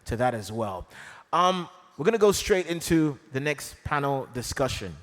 to that as well. We're going to go straight into the next panel discussion.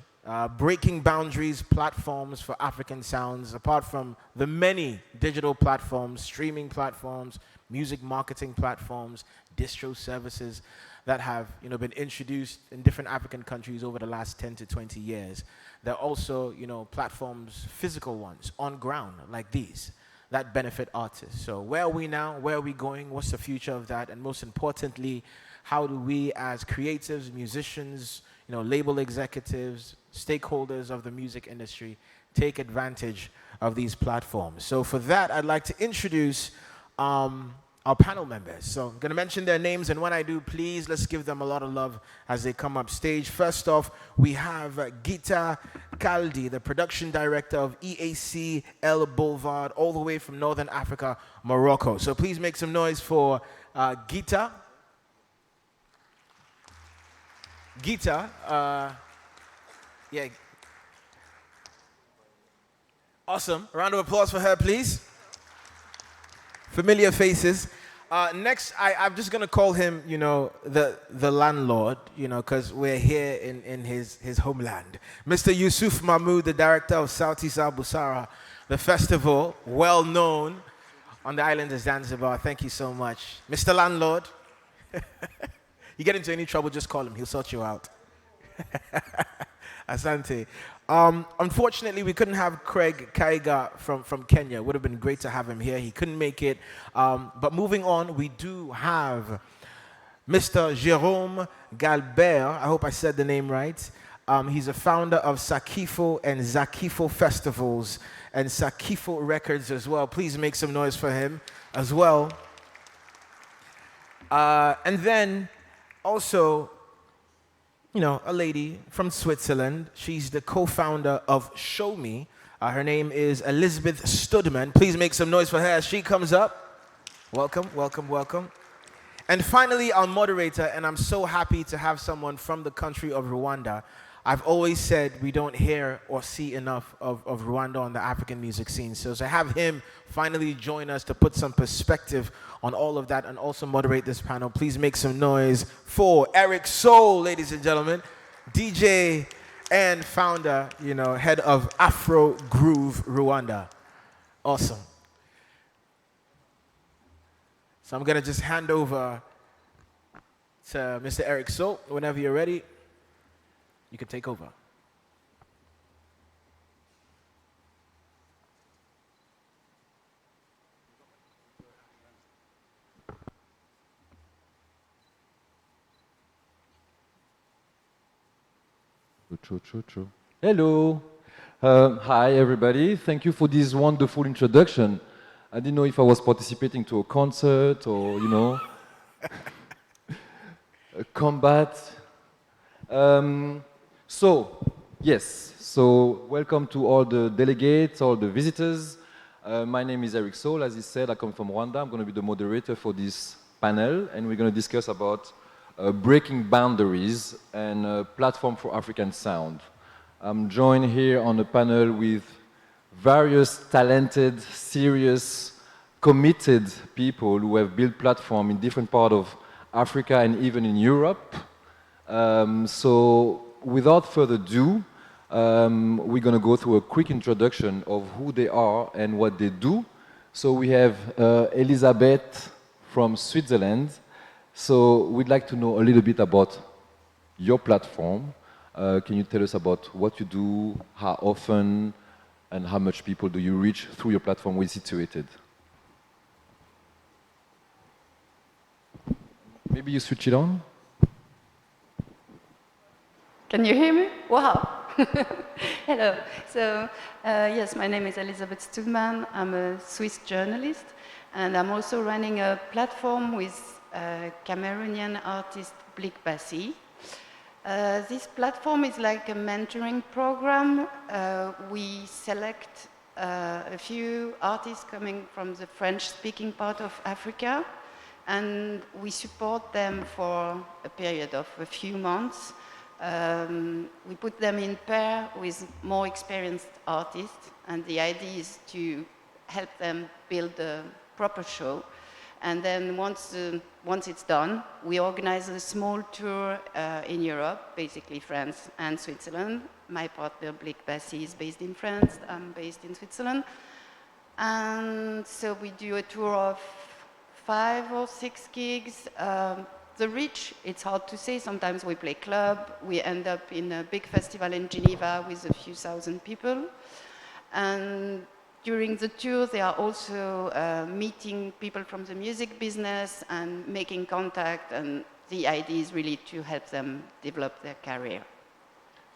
Breaking boundaries, platforms for African sounds, apart from the many digital platforms, streaming platforms, music marketing platforms, distro services that have been introduced in different African countries over the last 10 to 20 years. There are also platforms, physical ones, on ground like these that benefit artists. So where are we now? Where are we going? What's the future of that? And most importantly, how do we as creatives, musicians, label executives, stakeholders of the music industry take advantage of these platforms? So for that, I'd like to introduce our panel members. So I'm going to mention their names, and when I do, please, let's give them a lot of love as they come up stage. First off, we have Gita Kaldi, the production director of ACCES Boulevard, all the way from Northern Africa, Morocco. So please make some noise for Gita. Gita, yeah. Awesome. A round of applause for her, please. Familiar faces. Next, I'm just going to call him, the landlord, because we're here in his homeland. Mr. Yusuf Mahmoud, the director of Southeast Busara, the festival, well known on the island of Zanzibar. Thank you so much. Mr. Landlord. You get into any trouble, just call him. He'll sort you out. Asante. Unfortunately, we couldn't have Craig Kaiga from Kenya. It would have been great to have him here. He couldn't make it. But moving on, we do have Mr. Jérôme Galbert. I hope I said the name right. He's a founder of Sakifo and Zakifo Festivals and Sakifo Records as well. Please make some noise for him as well. And then also, a lady from Switzerland. She's the co-founder of Show Me. Her name is Elizabeth Stmann. Please make some noise for her as she comes up. Welcome, welcome, welcome. And finally, our moderator, and I'm so happy to have someone from the country of Rwanda. I've always said we don't hear or see enough of Rwanda on the African music scene. So to have him finally join us to put some perspective on all of that and also moderate this panel, please make some noise for Eric Soul, ladies and gentlemen, DJ and founder, head of Afro Groove Rwanda. Awesome. So I'm going to just hand over to Mr. Eric Soul. Whenever you're ready, you can take over. True. Hello. Hi, everybody. Thank you for this wonderful introduction. I didn't know if I was participating to a concert or, a combat. So welcome to all the delegates, all the visitors. My name is Eric Soul. As he said, I come from Rwanda. I'm going to be the moderator for this panel, and we're going to discuss about breaking boundaries and a platform for African sound. I'm joined here on the panel with various talented, serious, committed people who have built platform in different parts of Africa and even in Europe. So without further ado, we're going to go through a quick introduction of who they are and what they do. So we have Elizabeth from Switzerland. So we'd like to know a little bit about your platform. Can you tell us about what you do, how often, and how much people do you reach through your platform where it's situated? Maybe you switch it on? Can you hear me? Wow. Hello. So, yes, my name is Elizabeth Stmann. I'm a Swiss journalist, and I'm also running a platform with Cameroonian artist Blik Bassi. This platform is like a mentoring program. We select a few artists coming from the French-speaking part of Africa, and we support them for a period of a few months. We put them in pair with more experienced artists, and the idea is to help them build a proper show. And then once it's done, we organize a small tour in Europe, basically France and Switzerland. My partner, Blake Bassi, is based in France. I'm based in Switzerland. And so we do a tour of 5 or 6 gigs. The reach, it's hard to say. Sometimes we play club. We end up in a big festival in Geneva with a few thousand people. And during the tour, they are also meeting people from the music business and making contact. And the idea is really to help them develop their career.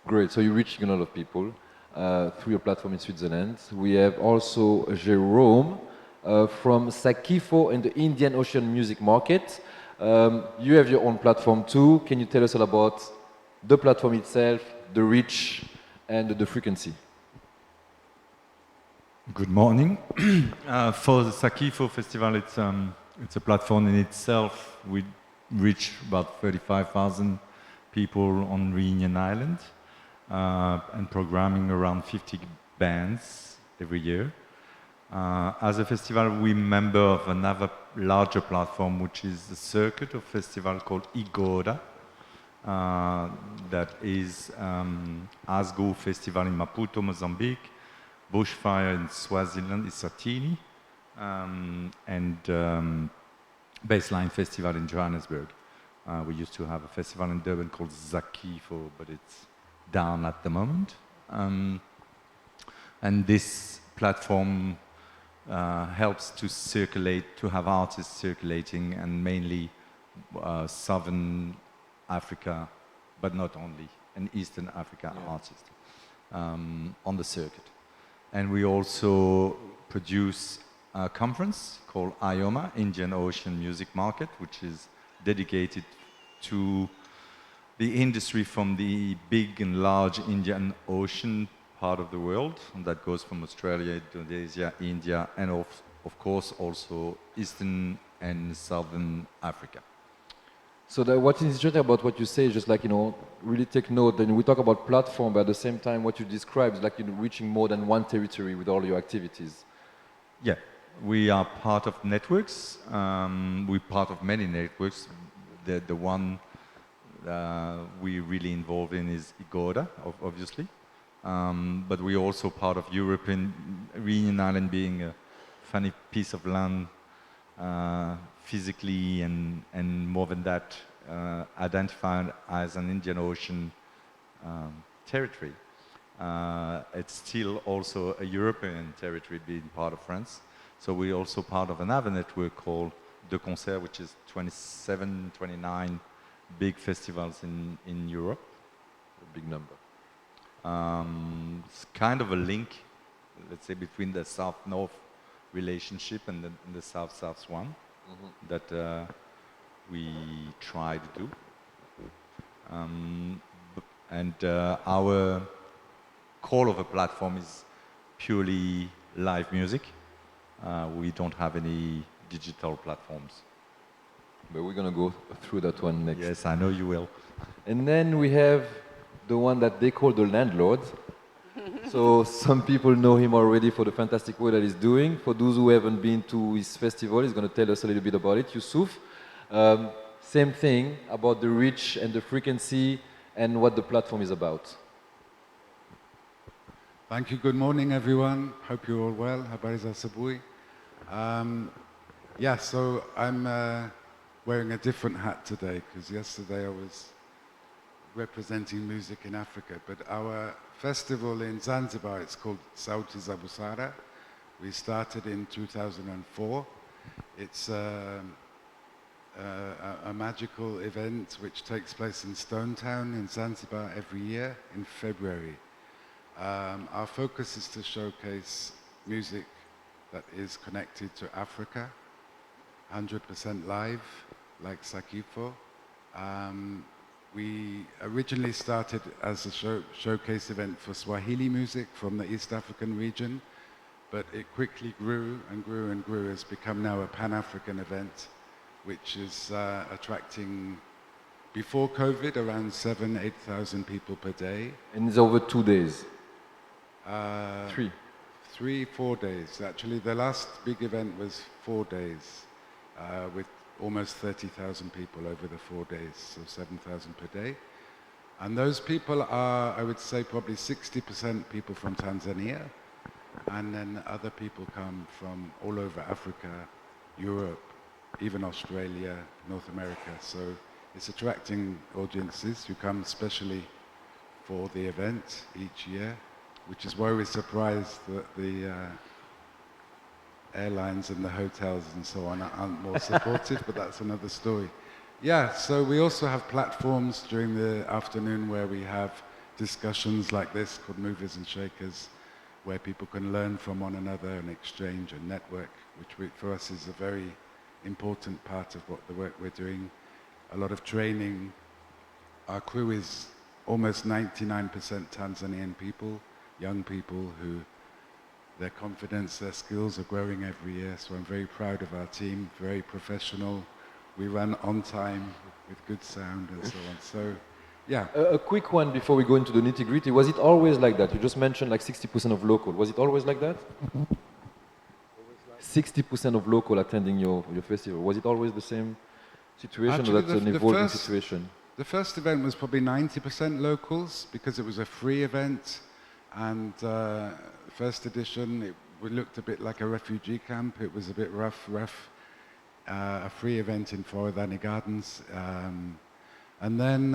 Great. So you're reaching a lot of people through your platform in Switzerland. We have also Jerome from Sakifo in the Indian Ocean music market. You have your own platform too. Can you tell us all about the platform itself, the reach, and the frequency? Good morning. For the Sako Festival, it's a platform in itself. We reach about 35,000 people on Reunion Island and programming around 50 bands every year. As a festival, we're member of another larger platform, which is the circuit of festival called Igoda. That is Asgo Festival in Maputo, Mozambique, Bushfire in Swaziland, Isatini, and Baseline Festival in Johannesburg. We used to have a festival in Durban called Zakifo, but it's down at the moment. And this platform helps to circulate, to have artists circulating, and mainly Southern Africa, but not only, and Eastern Africa artists on the circuit. And we also produce a conference called IOMA, Indian Ocean Music Market, which is dedicated to the industry from the big and large Indian Ocean part of the world, and that goes from Australia, Indonesia, India, and of course also Eastern and Southern Africa. So what is interesting about what you say is just like, really take note, and we talk about platform, but at the same time what you describe is like reaching more than one territory with all your activities. Yeah, we are part of networks. We're part of many networks. The one we're really involved in is Igoda, obviously. But we're also part of European Reunion Island, being a funny piece of land physically and more than that, identified as an Indian Ocean territory. It's still also a European territory, being part of France. So we're also part of another network called De Concert, which is 27, 29 big festivals in Europe. A big number. It's kind of a link, let's say, between the South-North relationship and the South-South one that we try to do. Our core of a platform is purely live music. We don't have any digital platforms. But we're going to go through that one next. Yes, I know you will. And then we have the one that they call the landlord. So some people know him already for the fantastic work that he's doing. For those who haven't been to his festival, he's going to tell us a little bit about it. Yusuf, same thing about the reach and the frequency and what the platform is about. Thank you. Good morning, everyone. Hope you're all well. Habari za asubuhi. Yeah, so I'm wearing a different hat today because yesterday I was representing music in Africa. But our festival in Zanzibar, it's called Sauti za Busara. We started in 2004. It's a magical event which takes place in Stone Town in Zanzibar every year in February. Our focus is to showcase music that is connected to Africa, 100% live, like Sakifo. We originally started as a showcase event for Swahili music from the East African region, but it quickly grew and grew and grew. It's become now a Pan-African event, which is attracting, before COVID, around 8,000 people per day. And it's over 2 days. 4 days. Actually, the last big event was 4 days. with almost 30,000 people over the 4 days, so 7,000 per day. And those people are, I would say, probably 60% people from Tanzania, and then other people come from all over Africa, Europe, even Australia, North America. So it's attracting audiences who come especially for the event each year, which is why we're surprised that the airlines and the hotels and so on aren't more supportive, but that's another story. Yeah, so we also have platforms during the afternoon where we have discussions like this called Movers and Shakers, where people can learn from one another and exchange and network, which for us is a very important part of what the work we're doing. A lot of training. Our crew is almost 99% Tanzanian people, young people who their confidence, their skills are growing every year. So I'm very proud of our team, very professional. We run on time with good sound and so on. So, yeah. A quick one before we go into the nitty-gritty. Was it always like that? You just mentioned like 60% of local. Was it always like that? 60% of local attending your festival. Was it always the same situation, Actually, or that's an evolving situation? The first event was probably 90% locals because it was a free event. And first edition, we looked a bit like a refugee camp. It was a bit rough. A free event in Forodhani Gardens. And then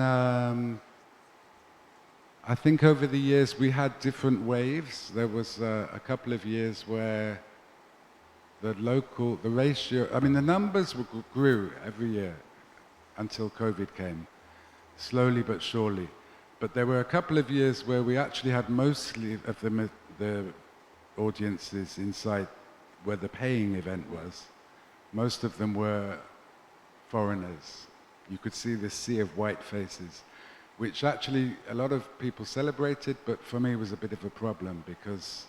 I think over the years we had different waves. There was a couple of years where the ratio, I mean the numbers grew every year until COVID came, slowly but surely. But there were a couple of years where we actually had mostly of the audiences inside where the paying event was. Most of them were foreigners. You could see this sea of white faces, which actually a lot of people celebrated, but for me was a bit of a problem because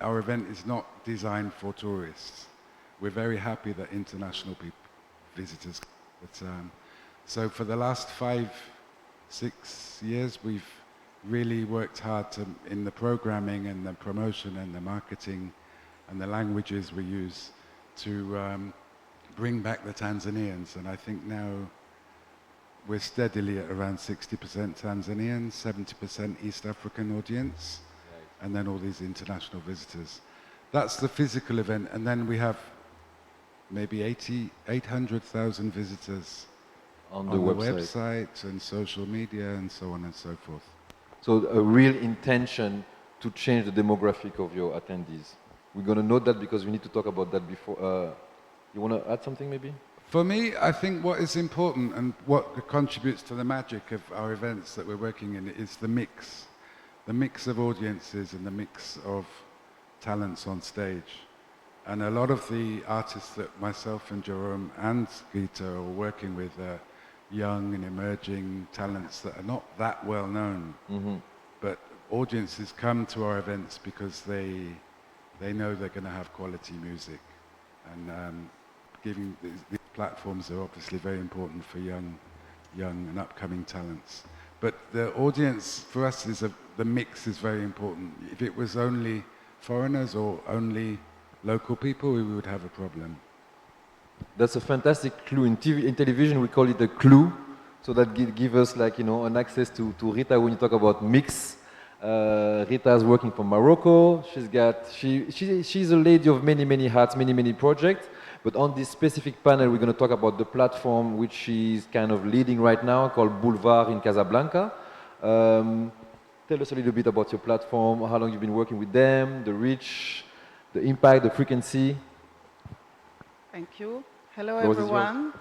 our event is not designed for tourists. We're very happy that international visitors. So for the last 5-6 years, we've really worked hard in the programming and the promotion and the marketing and the languages we use to bring back the Tanzanians. And I think now we're steadily at around 60% Tanzanian, 70% East African audience, and then all these international visitors. That's the physical event. And then we have maybe 800,000 visitors on the website and social media and so on and so forth. So a real intention to change the demographic of your attendees. We're going to note that because we need to talk about that before. You want to add something maybe? For me, I think what is important and what contributes to the magic of our events that we're working in is the mix of audiences and the mix of talents on stage. And a lot of the artists that myself and Jerome and Gita are working with are young and emerging talents that are not that well known. Mm-hmm. But audiences come to our events because they know they're going to have quality music. And giving these platforms are obviously very important for young and upcoming talents. But the audience for us the mix is very important. If it was only foreigners or only local people, we would have a problem. That's a fantastic clue. In television, we call it a clue. So that give us an access to Rita when you talk about mix. Rita is working from Morocco. She's a lady of many hats, many projects. But on this specific panel, we're going to talk about the platform which she's kind of leading right now, called Boulevard in Casablanca. Tell us a little bit about your platform, how long you've been working with them, the reach, the impact, the frequency. Thank you. Hello, everyone.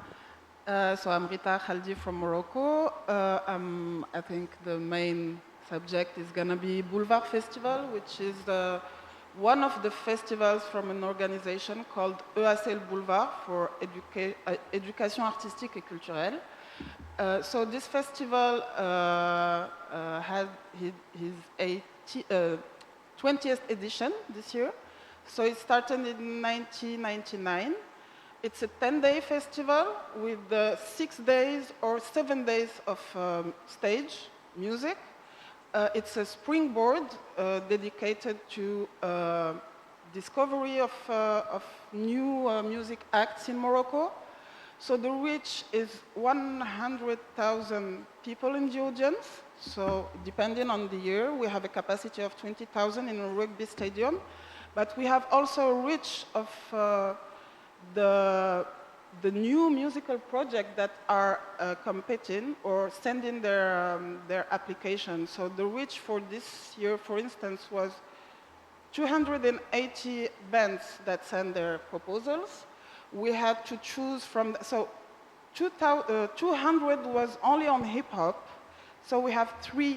So I'm Rita Khaldi from Morocco. I think the main subject is going to be Boulevard Festival, which is one of the festivals from an organization called ACCES Boulevard for Éducation Artistique et Culturelle. So this festival had his 20th edition this year. So it started in 1999. It's a 10-day festival with 6 days or 7 days of stage music. It's a springboard dedicated to discovery of new music acts in Morocco. So the reach is 100,000 people in the audience. So depending on the year, we have a capacity of 20,000 in a rugby stadium. But we have also a reach of the new musical projects that are competing or sending their applications. So the reach for this year, for instance, was 280 bands that sent their proposals. We had to choose from, so 200 was only on hip hop. So we have three,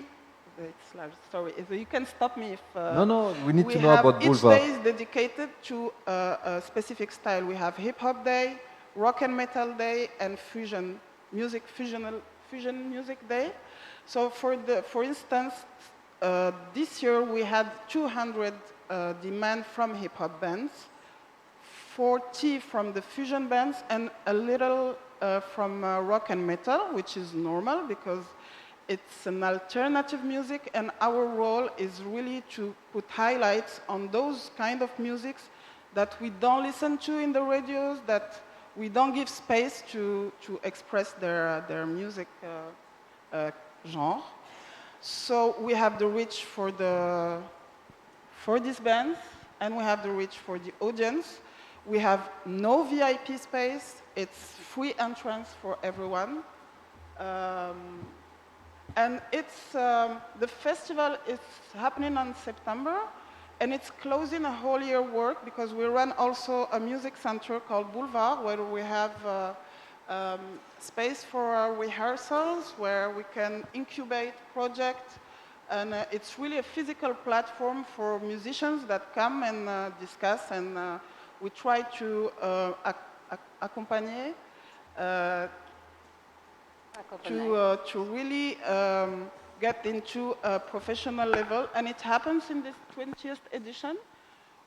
it's large, sorry, if you can stop me if... no, we need to know about Boulevard. Each day is dedicated to a specific style. We have hip hop day, rock and metal day, and fusion music day. So for instance, this year we had 200 demand from hip hop bands, 40 from the fusion bands, and a little from rock and metal, which is normal because it's an alternative music, and our role is really to put highlights on those kind of musics that we don't listen to in the radios, that we don't give space to express their music genre. So we have the reach for these bands, and we have the reach for the audience. We have no VIP space. It's free entrance for everyone. And it's, the festival is happening in September, and it's closing a whole year work because we run also a music center called Boulevard, where we have space for rehearsals, where we can incubate projects. And it's really a physical platform for musicians that come and discuss, and we try to accompany to really get into a professional level. And it happens in this 20th edition,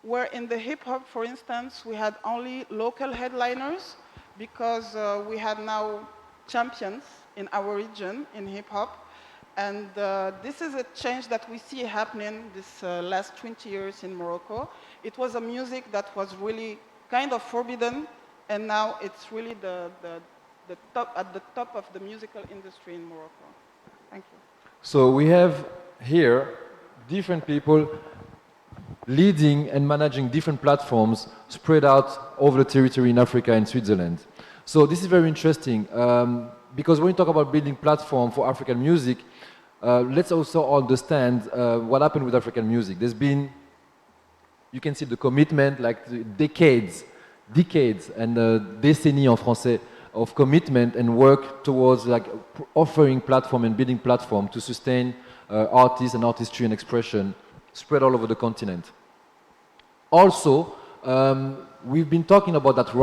where in the hip hop, for instance, we had only local headliners because we had now champions in our region in hip hop. And this is a change that we see happening this last 20 years in Morocco. It was a music that was really kind of forbidden, and now it's really at the top of the musical industry in Morocco. Thank you. So we have here different people leading and managing different platforms spread out over the territory in Africa and Switzerland. So this is very interesting because when we talk about building platform for African music, let's also understand what happened with African music. There's been, you can see the commitment, like decades and décennies en français, of commitment and work towards like offering platform and building platform to sustain artists and artistry and expression spread all over the continent. Also, we've been talking about that.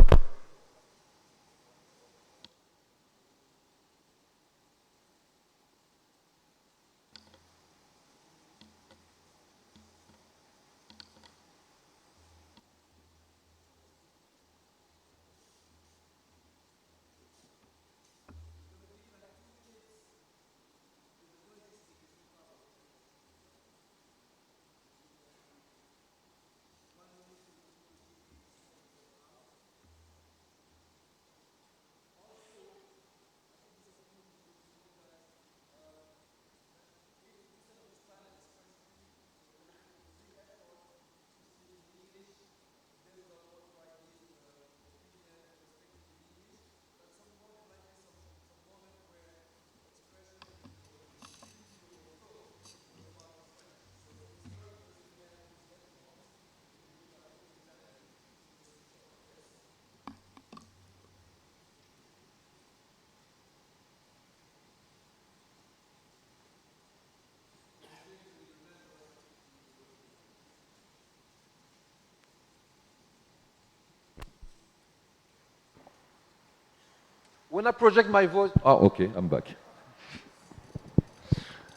When I project my voice... Oh, okay, I'm back.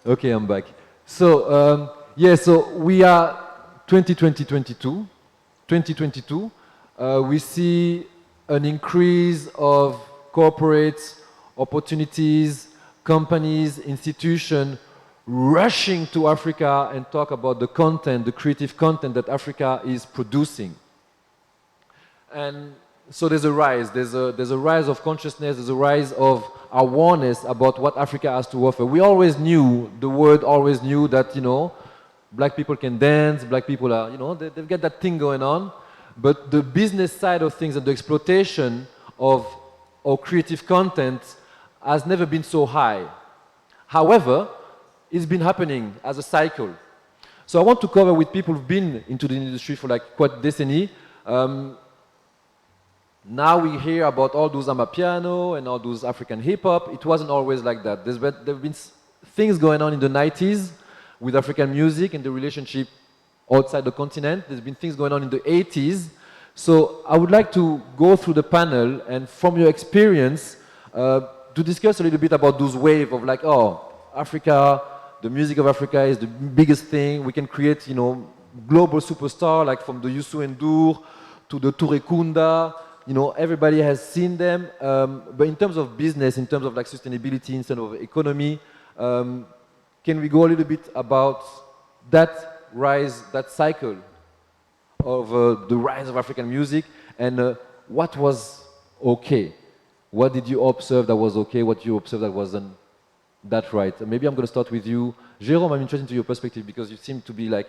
Okay, I'm back. So, yeah, so we are 2022. We see an increase of corporates, opportunities, companies, institutions rushing to Africa and talk about the content, the creative content that Africa is producing. And so there's a rise, there's a rise of consciousness, there's a rise of awareness about what Africa has to offer. We always knew, the world always knew that, you know, black people can dance, black people are, you know, they've got that thing going on. But the business side of things and the exploitation of creative content has never been so high. However, it's been happening as a cycle. So I want to cover with people who've been into the industry for like quite a decade. Now we hear about all those Amapiano and all those African hip-hop. It wasn't always like that. There have been things going on in the 90s with African music and the relationship outside the continent. There's been things going on in the 80s. So I would like to go through the panel and from your experience to discuss a little bit about those waves of like, oh, Africa, the music of Africa is the biggest thing. We can create, you know, global superstar like from the Youssou N'Dour to the Touré Kunda. You know, everybody has seen them. But in terms of business, in terms of like sustainability, in terms of economy, can we go a little bit about that rise, that cycle of the rise of African music and what was okay? What did you observe that was okay? What you observed that wasn't that right? Maybe I'm going to start with you. Jérôme, I'm interested in your perspective because you seem to be like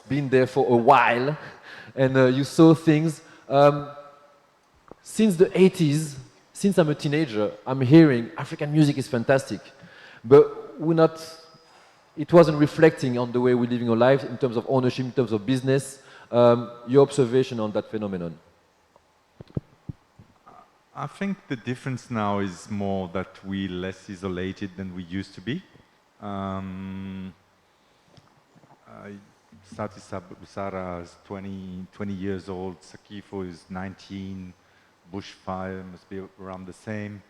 been there for a while and you saw things. Since the 80s, since I'm a teenager, I'm hearing African music is fantastic, but it wasn't reflecting on the way we're living our lives in terms of ownership, in terms of business. Your observation on that phenomenon? I think the difference now is more that we're less isolated than we used to be. Sarah is 20 years old, Sakifo is 19, Bushfire must be around the same.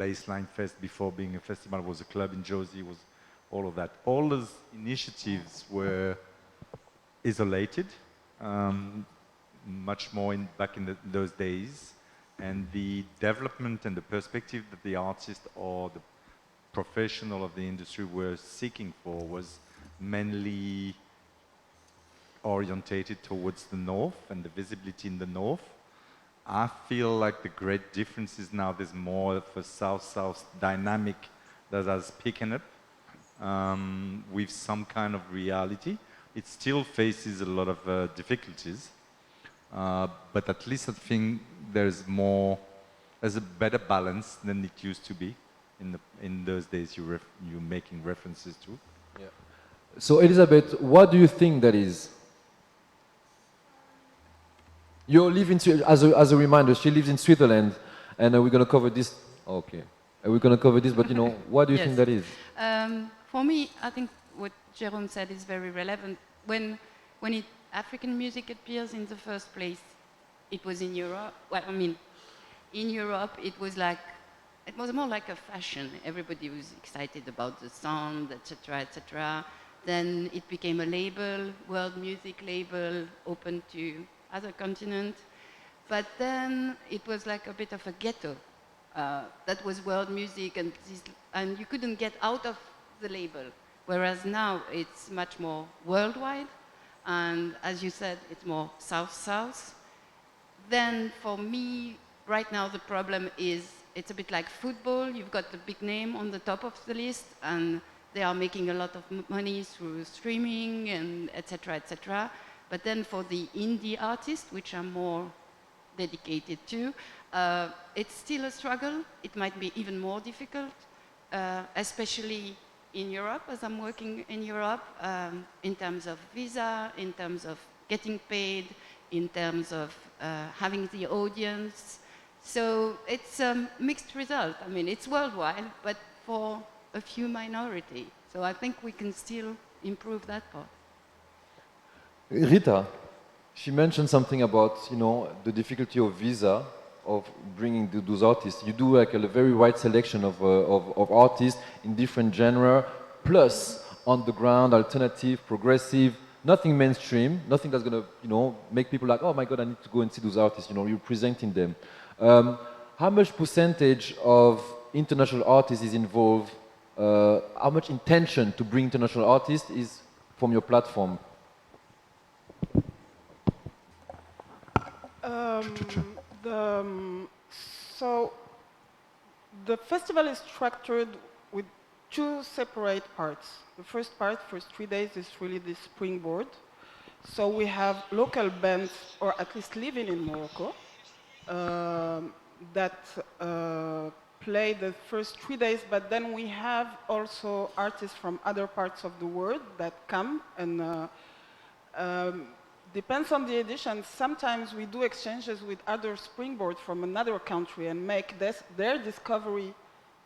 Baseline Fest, before being a festival, was a club in Josie, was all of that. All those initiatives were isolated, much more back in those days. And the development and the perspective that the artist or the professional of the industry were seeking for was mainly orientated towards the north and the visibility in the north. I feel like the great difference is now there's more of a south-south dynamic that has picking up with some kind of reality. It still faces a lot of difficulties, but at least I think there's a better balance than it used to be in those days you're making references to. Yeah. So Elizabeth, what do you think that is? You live in, as a reminder, she lives in Switzerland, and we're going to cover this. Okay, we're going to cover this, but you know, what do you think that is? For me, I think what Jérôme said is very relevant. When African music appears in the first place, it was in Europe. Well, I mean, in Europe, it was more like a fashion. Everybody was excited about the sound, etc., etc. Then it became a label, world music label, open to other continents. But then it was like a bit of a ghetto. That was world music, and you couldn't get out of the label. Whereas now it's much more worldwide, and as you said, it's more south-south. Then for me, right now the problem is it's a bit like football. You've got the big name on the top of the list, and they are making a lot of money through streaming and etc., etc. But then for the indie artists, which I'm more dedicated to, it's still a struggle. It might be even more difficult, especially in Europe, as I'm working in Europe, in terms of visa, in terms of getting paid, in terms of having the audience. So it's a mixed result. I mean, it's worldwide, but for a few minority. So I think we can still improve that part. Rita, she mentioned something about, you know, the difficulty of visa, of bringing those artists. You do like a very wide selection of artists in different genre, plus underground, alternative, progressive, nothing mainstream, nothing that's gonna, you know, make people like, oh my God, I need to go and see those artists. You know, you're presenting them. How much percentage of international artists is involved how much intention to bring international artists is from your platform? So the festival is structured with two separate parts. The first part, first 3 days, is really the springboard. So we have local bands, or at least living in Morocco, that play the first 3 days, but then we have also artists from other parts of the world that come, and depends on the edition. Sometimes we do exchanges with other springboards from another country and make their discovery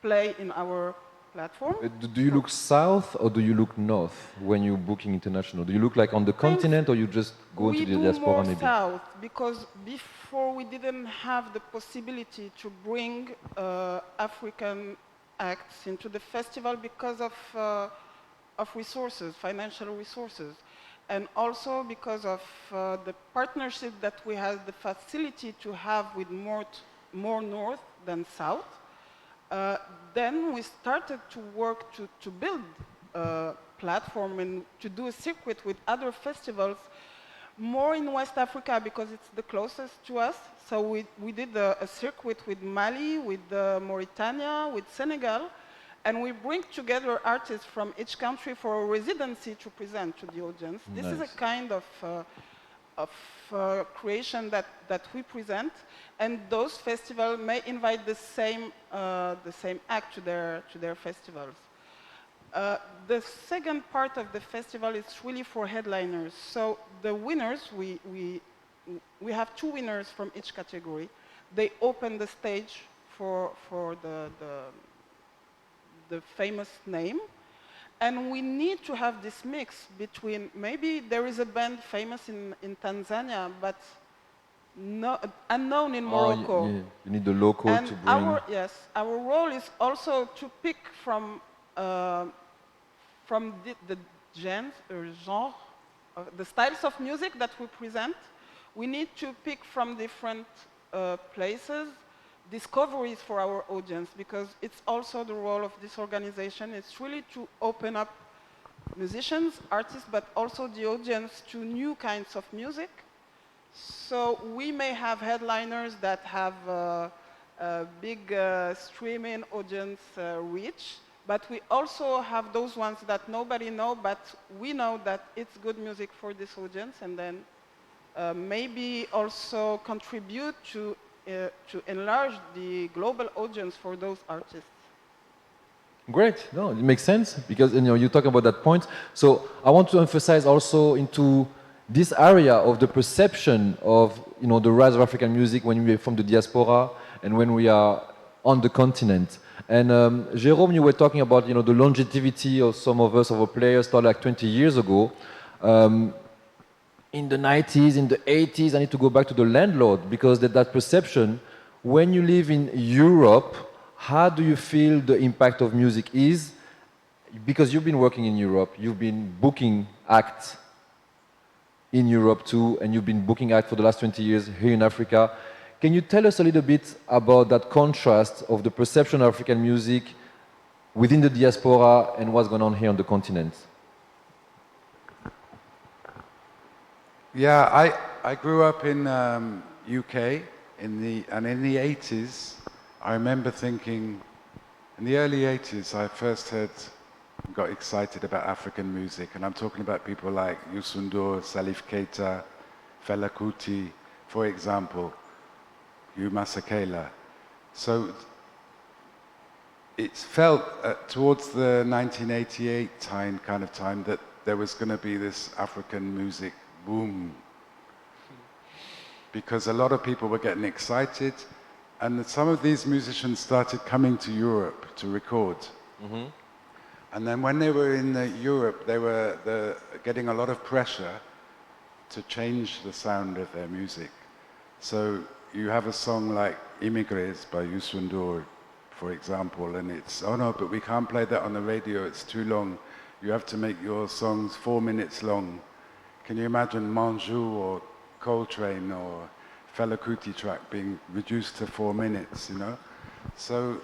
play in our platform. Do you look south or do you look north when you're booking international? Do you look like on the continent or you just go into the diaspora maybe? We do more south because before we didn't have the possibility to bring African acts into the festival because of resources, financial resources. And also because of the partnership that we had the facility to have with more north than south. Then we started to work to build a platform and to do a circuit with other festivals, more in West Africa because it's the closest to us. So we did a circuit with Mali, with Mauritania, with Senegal, and we bring together artists from each country for a residency to present to the audience. This is a kind of creation that we present, and those festivals may invite the same act to their festivals. The second part of the festival is really for headliners. So the winners, we have 2 winners from each category. They open the stage for the famous name. And we need to have this mix between, maybe there is a band famous in Tanzania, but unknown in Morocco. You need the local and to bring. Our role is also to pick from the genre, the styles of music that we present. We need to pick from different places, discoveries for our audience, because it's also the role of this organization. It's really to open up musicians, artists, but also the audience to new kinds of music. So we may have headliners that have a big streaming audience reach, but we also have those ones that nobody knows, but we know that it's good music for this audience, and then maybe also contribute to enlarge the global audience for those artists. Great. No, it makes sense because you talk about that point. So I want to emphasize also into this area of the perception of the rise of African music when we are from the diaspora and when we are on the continent. And Jérôme, you were talking about the longevity of some of us, of our players, started like 20 years ago. In the 90s, in the 80s, I need to go back to the landlord because that perception, when you live in Europe, how do you feel the impact of music is? Because you've been working in Europe, you've been booking acts in Europe too, and you've been booking acts for the last 20 years here in Africa. Can you tell us a little bit about that contrast of the perception of African music within the diaspora and what's going on here on the continent? Yeah, I grew up in UK in the 80s. I remember thinking, in the early 80s, I first got excited about African music, and I'm talking about people like Youssou N'Dour, Salif Keita, Fela Kuti, for example, Hugh Masekela. So it's felt towards the 1988 kind of time that there was going to be this African music boom, because a lot of people were getting excited, and some of these musicians started coming to Europe to record. Mm-hmm. And then when they were in Europe, they were getting a lot of pressure to change the sound of their music. So you have a song like Immigrés by Youssou N'Dour, for example, and it's, oh no, but we can't play that on the radio, it's too long. You have to make your songs 4 minutes long. Can you imagine Manjou or Coltrane or Fela Kuti track being reduced to 4 minutes, So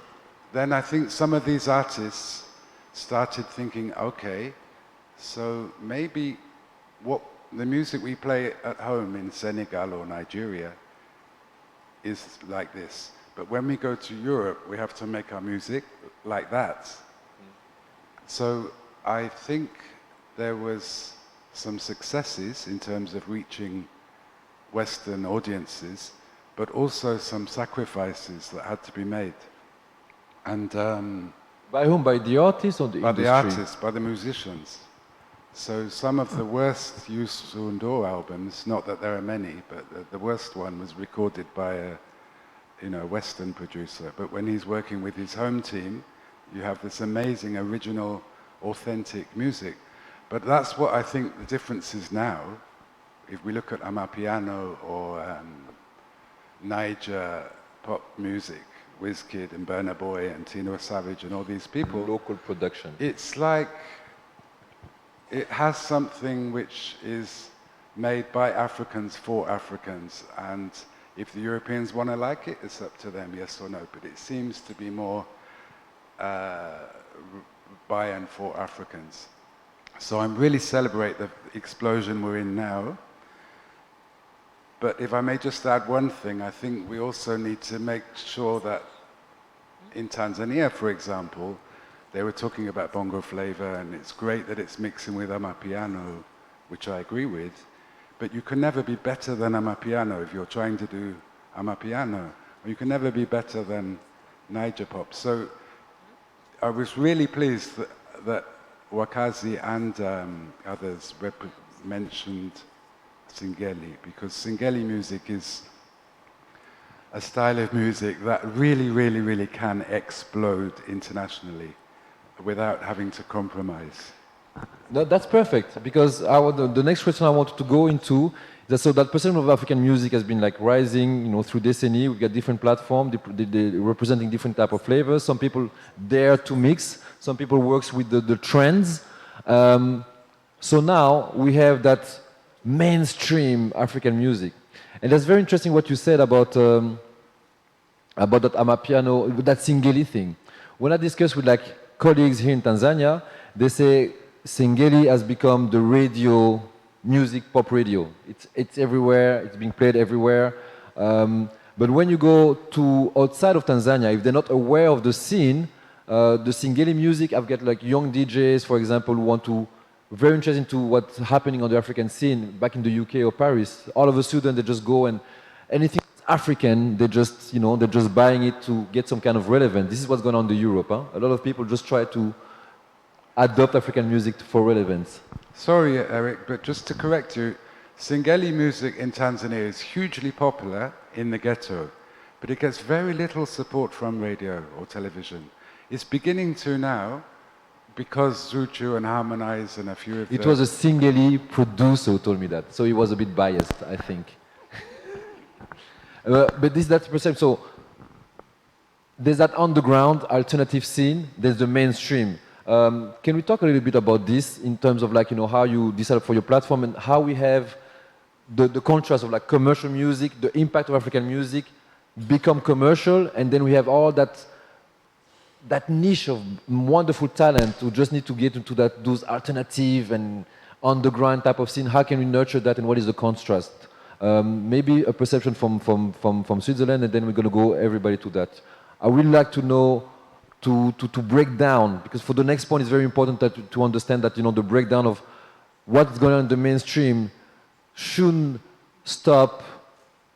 then I think some of these artists started thinking, okay, so maybe what the music we play at home in Senegal or Nigeria is like this. But when we go to Europe, we have to make our music like that. So I think there was some successes in terms of reaching Western audiences, but also some sacrifices that had to be made. And by whom? By the artists or the by industry? the artists, by the musicians. So some of the worst Youssou N'Dour albums, not that there are many, but the worst one was recorded by a Western producer. But when he's working with his home team, you have this amazing, original, authentic music. But that's what I think the difference is now. If we look at Amapiano or Niger pop music, Wizkid and Burna Boy and Tina Savage and all these people. Local production. It's like it has something which is made by Africans for Africans, and if the Europeans want to like it, it's up to them, yes or no. But it seems to be more by and for Africans. So I'm really celebrate the explosion we're in now. But if I may just add one thing, I think we also need to make sure that in Tanzania, for example, they were talking about bongo flavor, and it's great that it's mixing with Amapiano, which I agree with, but you can never be better than Amapiano if you're trying to do Amapiano, or you can never be better than Niger pop. So I was really pleased that Wakazi and others mentioned Singeli, because Singeli music is a style of music that really, really, really can explode internationally without having to compromise. No, that's perfect, because the next question I wanted to go into is that, so that perception of African music has been like rising, through decennies. We've got different platforms, they representing different type of flavors. Some people dare to mix, some people works with the trends. So now we have that mainstream African music. And that's very interesting what you said about that Amapiano, that Singeli thing. When I discuss with colleagues here in Tanzania, they say Singeli has become the radio music, pop radio. It's everywhere, it's being played everywhere. But when you go to outside of Tanzania, if they're not aware of the scene, the Singeli music, I've got young DJs, for example, who want to very interested into what's happening on the African scene back in the UK or Paris. All of a sudden, they just go and anything African, they're just buying it to get some kind of relevance. This is what's going on in Europe. Huh? A lot of people just try to adopt African music for relevance. Sorry, Eric, but just to correct you, Singeli music in Tanzania is hugely popular in the ghetto, but it gets very little support from radio or television. It's beginning to now, because Zuchu and Harmonize and a few of It was a Singeli producer who told me that, so he was a bit biased, I think. But that's perception. So there's that underground alternative scene, there's the mainstream. Can we talk a little bit about this in terms of how you decide for your platform and how we have the contrast of commercial music, the impact of African music become commercial, and then we have all that niche of wonderful talent who just need to get into those alternative and underground type of scene. How can we nurture that, and what is the contrast? Maybe a perception from Switzerland, and then we're going to go everybody to that. I would like to know, to break down, because for the next point it's very important to understand that the breakdown of what's going on in the mainstream shouldn't stop,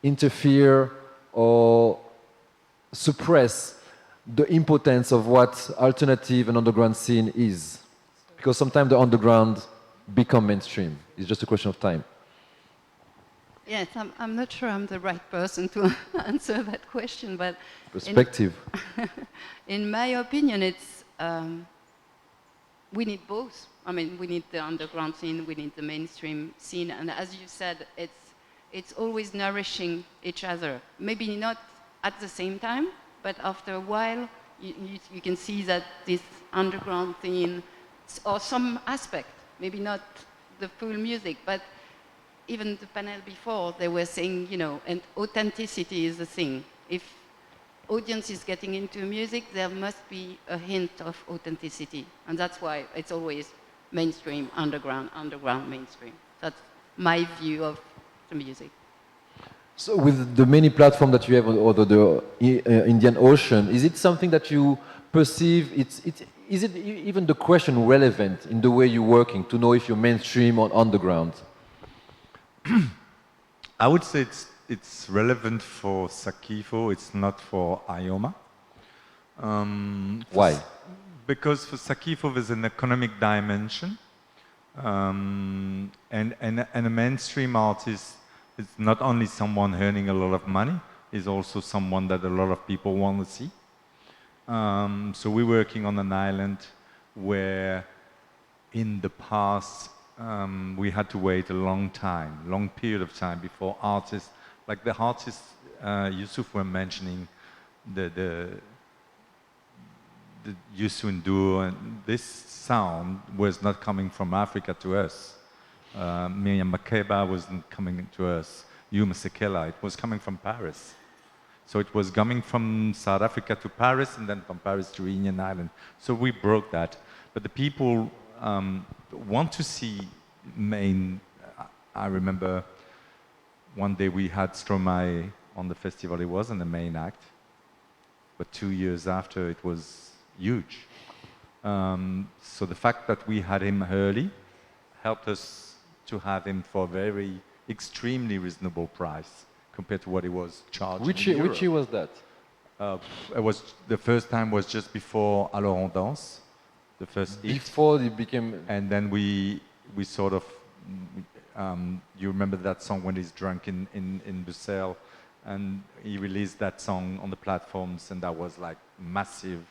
interfere, or suppress the importance of what alternative and underground scene is. Because sometimes the underground become mainstream. It's just a question of time. Yes, I'm not sure I'm the right person to answer that question, but perspective. In my opinion, it's we need both. I mean, we need the underground scene, we need the mainstream scene, and as you said, it's always nourishing each other. Maybe not at the same time, but after a while, you can see that this underground thing, or some aspect, maybe not the full music, but even the panel before, they were saying, and authenticity is the thing. If audience is getting into music, there must be a hint of authenticity. And that's why it's always mainstream, underground, underground, mainstream. That's my view of the music. So with the many platforms that you have over the Indian Ocean, is it something that you perceive, is it even the question relevant in the way you're working to know if you're mainstream or underground? I would say it's relevant for Sakifo, it's not for Ioma. Why? Because for Sakifo there's an economic dimension, and a mainstream artist is not only someone earning a lot of money, is also someone that a lot of people want to see. So we're working on an island where in the past we had to wait a long period of time before artists, like the artists Yusuf were mentioning, the Youssou N'Dour, and this sound was not coming from Africa to us. Miriam Makeba wasn't coming to us. Yuma Sekela, it was coming from Paris. So it was coming from South Africa to Paris and then from Paris to Reunion Island. So we broke that. But the people want to see main. I remember one day we had Stromae on the festival. It wasn't the main act. But 2 years after, it was huge. So the fact that we had him early helped us to have him for a very extremely reasonable price compared to what he was charged. Which year was that? The first time was just before Alors on danse, the first hit. Before it became. And then we sort of, you remember that song when he's drunk in Brussels, and he released that song on the platforms, and that was like massive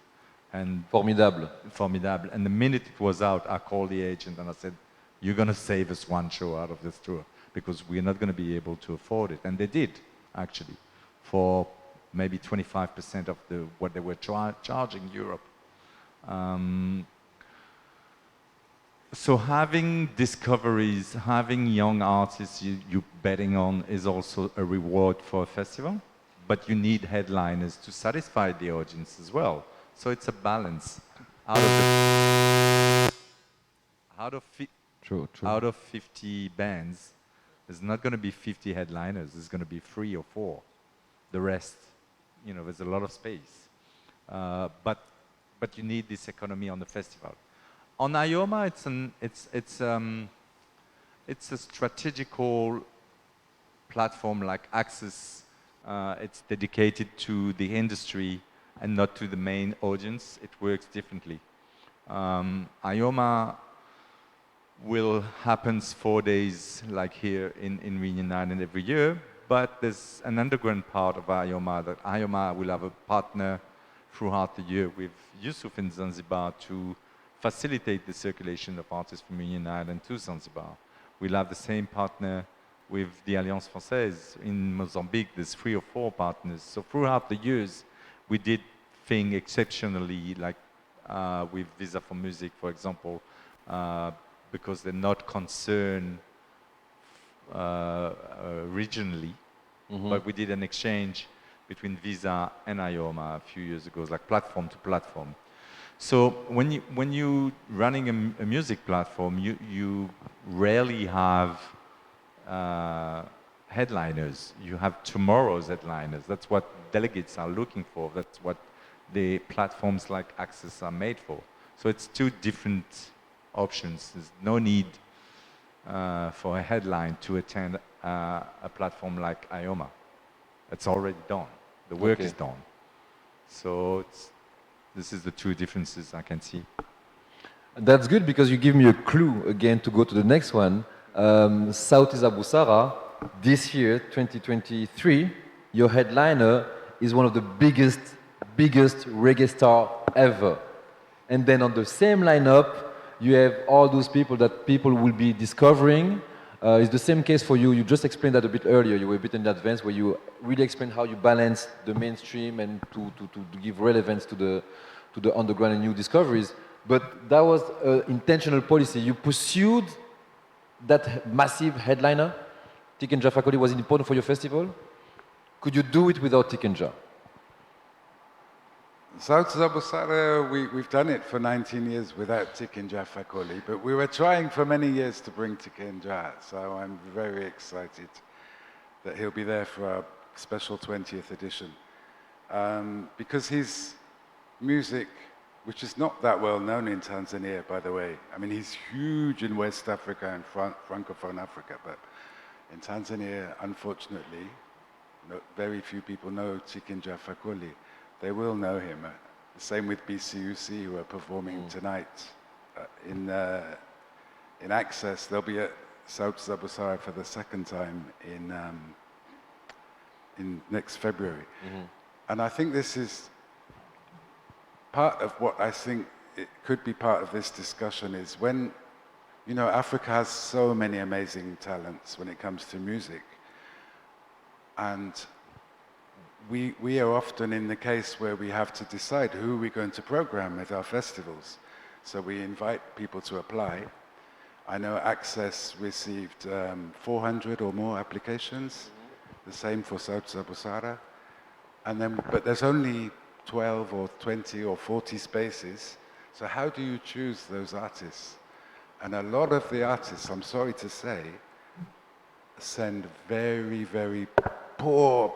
and Formidable. Formidable. And the minute it was out, I called the agent and I said, "You're going to save us one show out of this tour because we're not going to be able to afford it." And they did, actually, for maybe 25% of what they were charging Europe. So having discoveries, having young artists you're betting on is also a reward for a festival, but you need headliners to satisfy the audience as well. So it's a balance. Out of 50 bands, there's not going to be 50 headliners. There's going to be 3 or 4. The rest, there's a lot of space. But you need this economy on the festival. On Ioma, it's a strategical platform like ACCESS. It's dedicated to the industry and not to the main audience. It works differently. Ioma will happen 4 days like here in Reunion Island every year, but there's an underground part of Ioma that Ioma will have a partner throughout the year with Yusuf in Zanzibar to facilitate the circulation of artists from Reunion Island to Zanzibar. We'll have the same partner with the Alliance Française in Mozambique. There's 3 or 4 partners. So throughout the years, we did things exceptionally, like with Visa for Music, for example, because they're not concerned regionally, but we did an exchange between Visa and Ioma a few years ago, like platform to platform. So when you running a music platform, you rarely have headliners. You have tomorrow's headliners. That's what delegates are looking for. That's what the platforms like ACCESS are made for. So it's 2 different options. There's no need for a headline to attend a platform like Ioma. It's already done. The work is done. So this is the 2 differences I can see. That's good because you give me a clue again to go to the next one. Sauti za Busara, this year, 2023, your headliner is one of the biggest reggae star ever. And then on the same lineup, you have all those people that people will be discovering. It's the same case for you. You just explained that a bit earlier. You were a bit in advance where you really explained how you balance the mainstream and to give relevance to the underground and new discoveries. But that was an intentional policy. You pursued that massive headliner. Tikenja Fakoly was important for your festival. Could you do it without Tikenja? South Zabusara, we've done it for 19 years without Tikinja Fakoli, but we were trying for many years to bring Tikinja, so I'm very excited that he'll be there for our special 20th edition. Because his music, which is not that well known in Tanzania, by the way, I mean, he's huge in West Africa and Francophone Africa, but in Tanzania, unfortunately, very few people know Tikinja Fakoli. They will know him. The same with BCUC, who are performing tonight in ACCES. They'll be at South Zabusara for the second time in next February. And I think this is part of what I think it could be part of this discussion is when, you know, Africa has so many amazing talents when it comes to music. And we are often in the case where we have to decide who we're going to program at our festivals. So we invite people to apply. I know ACCES received 400 or more applications, the same for South Zabusara. But there's only 12 or 20 or 40 spaces. So how do you choose those artists? And a lot of the artists, I'm sorry to say, send very, very poor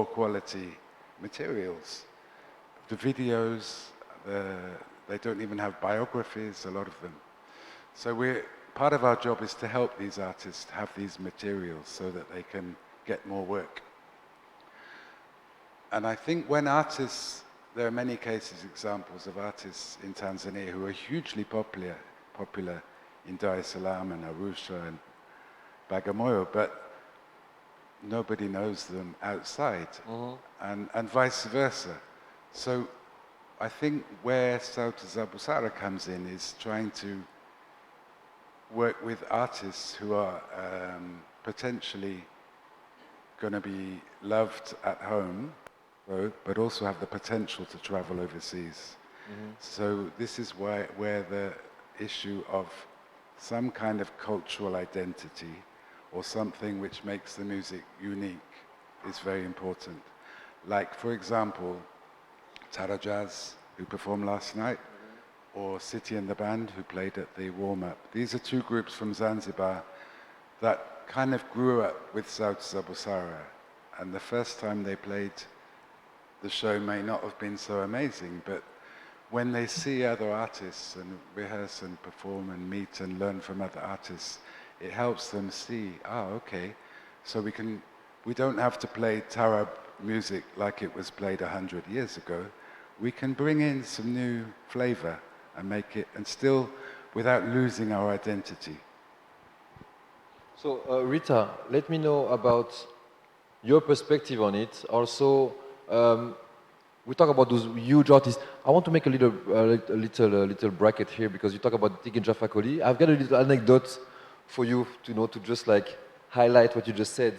quality materials. The videos, they don't even have biographies, a lot of them. So part of our job is to help these artists have these materials so that they can get more work. And I think when artists, there are many cases, examples of artists in Tanzania who are hugely popular in Dar es Salaam and Arusha and Bagamoyo, but nobody knows them outside, and vice versa. So I think where South Zabusara comes in is trying to work with artists who are potentially going to be loved at home, but also have the potential to travel overseas. So this is where the issue of some kind of cultural identity or something which makes the music unique is very important. Like, for example, Tara Jazz, who performed last night, or City and the Band, who played at the warm-up. These are two groups from Zanzibar that kind of grew up with South Zabusara, and the first time they played, the show may not have been so amazing, but when they see other artists and rehearse and perform and meet and learn from other artists, it helps them see, okay, so we don't have to play Tarab music like it was played 100 years ago. We can bring in some new flavor and make it, and still without losing our identity. So Rita, let me know about your perspective on it. Also, we talk about those huge artists. I want to make a little bracket here because you talk about Tikinja Fakoli. I've got a little anecdote for you to just like highlight what you just said.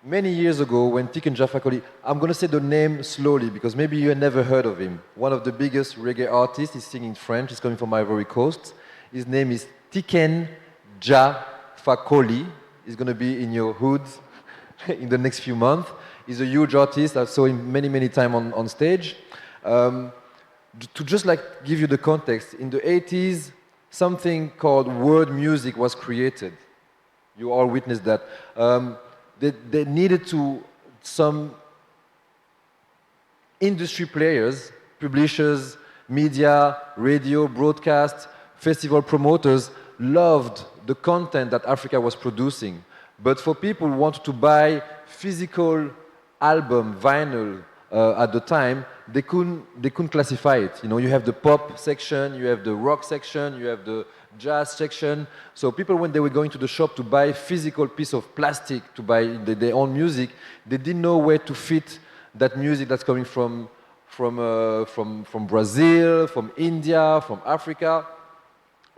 Many years ago, when Tikinja Fakoli, I'm going to say the name slowly because maybe you had never heard of him. One of the biggest reggae artists. He's singing French. He's coming from Ivory Coast. His name is Tikinja Fakoli. He's going to be in your hood in the next few months. He's a huge artist. I saw him many times on stage. To just like give you the context, in the 80s, something called world music was created. You all witnessed that. They needed some industry players, publishers, media, radio, broadcast, festival promoters loved the content that Africa was producing. But for people who wanted to buy physical album, vinyl, at the time, they couldn't classify it. You know, you have the pop section, you have the rock section, you have the jazz section. So people, when they were going to the shop to buy physical piece of plastic to buy their own music, they didn't know where to fit that music that's coming from Brazil, from India, from Africa.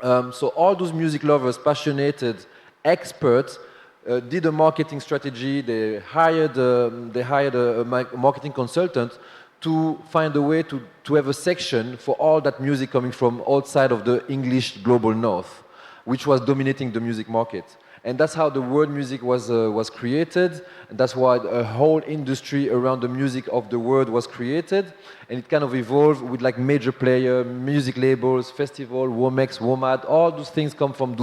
So all those music lovers, passionate experts, did a marketing strategy. They hired a marketing consultant to find a way to have a section for all that music coming from outside of the English global north, which was dominating the music market. And that's how the world music was created. And that's why a whole industry around the music of the world was created. And it kind of evolved with like major player, music labels, festival, Womex, WOMAD, all those things come from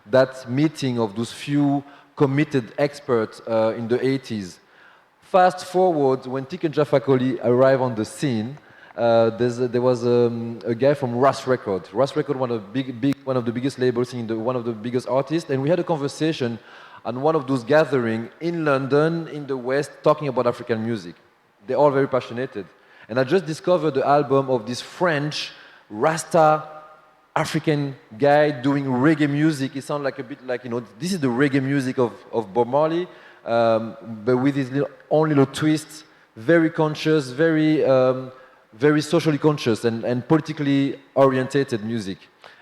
that meeting of those few committed experts in the 80s. Fast forward, when Tik and Jaffa Koli arrived on the scene, there was a guy from Rush Records. Rush Records, one of the biggest labels, one of the biggest artists, and we had a conversation on one of those gatherings in London, in the West, talking about African music. They're all very passionate. And I just discovered the album of this French Rasta African guy doing reggae music. It sounds like a bit like, this is the reggae music of Bob Marley, but with his own little twists, very conscious, very socially conscious and politically orientated music.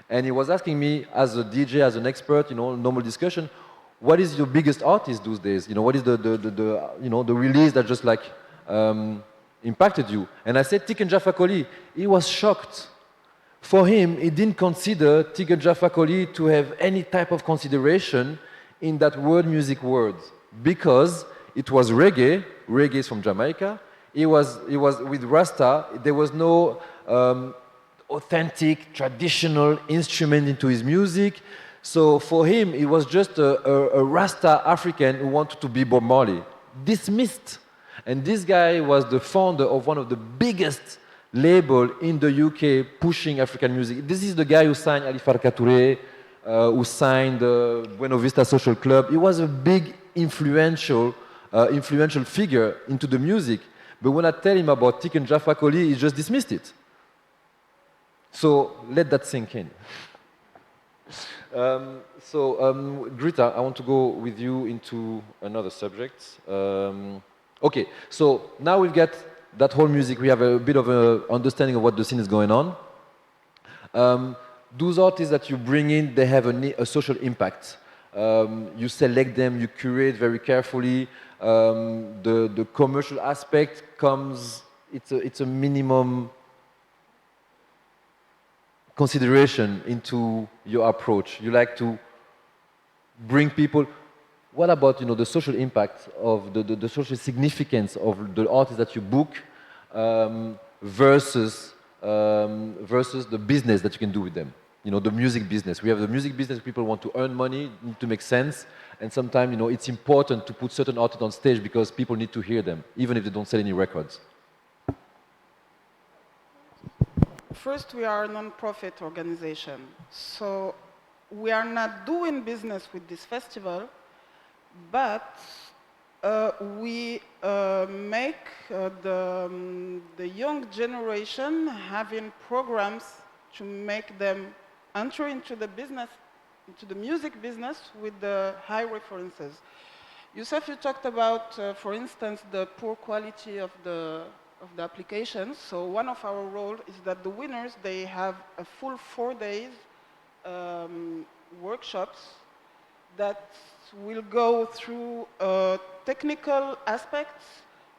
And he was asking me, as a DJ, as an expert, normal discussion, what is your biggest artist those days? What is the release that just like impacted you? And I said, Tik and Jaffa Koli. He was shocked. For him, he didn't consider Tik and Jaffa Koli to have any type of consideration in that world music world, because it was reggae. Reggae is from Jamaica. It was with Rasta. There was no authentic, traditional instrument into his music. So for him, it was just a Rasta African who wanted to be Bob Marley. Dismissed. And this guy was the founder of one of the biggest labels in the UK pushing African music. This is the guy who signed Ali Farka Touré, who signed Buena Vista Social Club. He was a big, influential figure into the music. But when I tell him about Tik and Jaffa Koli, he just dismissed it. So let that sink in. Greta, I want to go with you into another subject. Okay, so now we've got that whole music. We have a bit of an understanding of what the scene is going on. Those artists that you bring in, they have a social impact. You select them, you curate very carefully. The commercial aspect comes, it's a minimum consideration into your approach. You like to bring people. What about the social impact of the social significance of the artists that you book versus the business that you can do with them? The music business. We have the music business. People want to earn money, need to make sense, and sometimes it's important to put certain artists on stage because people need to hear them, even if they don't sell any records. First, we are a non-profit organization, so we are not doing business with this festival, but we make the young generation having programs to make them enter into the business, into the music business with the high references. Youssef, you talked about, for instance, the poor quality of the applications. So one of our roles is that the winners, they have a full 4 days workshops that will go through technical aspects,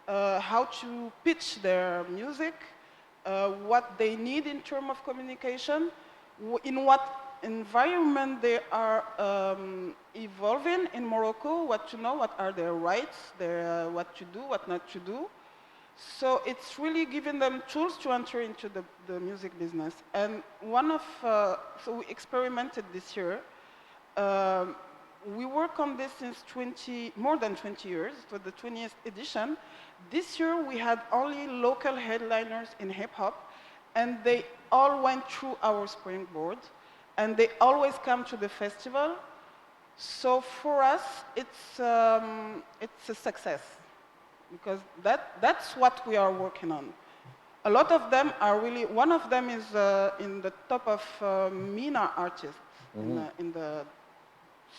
how to pitch their music, what they need in terms of communication, in what environment they are evolving in Morocco, what to know, what are their rights, what to do, what not to do. So it's really giving them tools to enter into the music business. And so we experimented this year. We work on this since more than 20 years, so the 20th edition. This year we had only local headliners in hip hop, and they all went through our springboard, and they always come to the festival. So for us, it's a success, because that's what we are working on. A lot of them are really, one of them is in the top of MENA artists.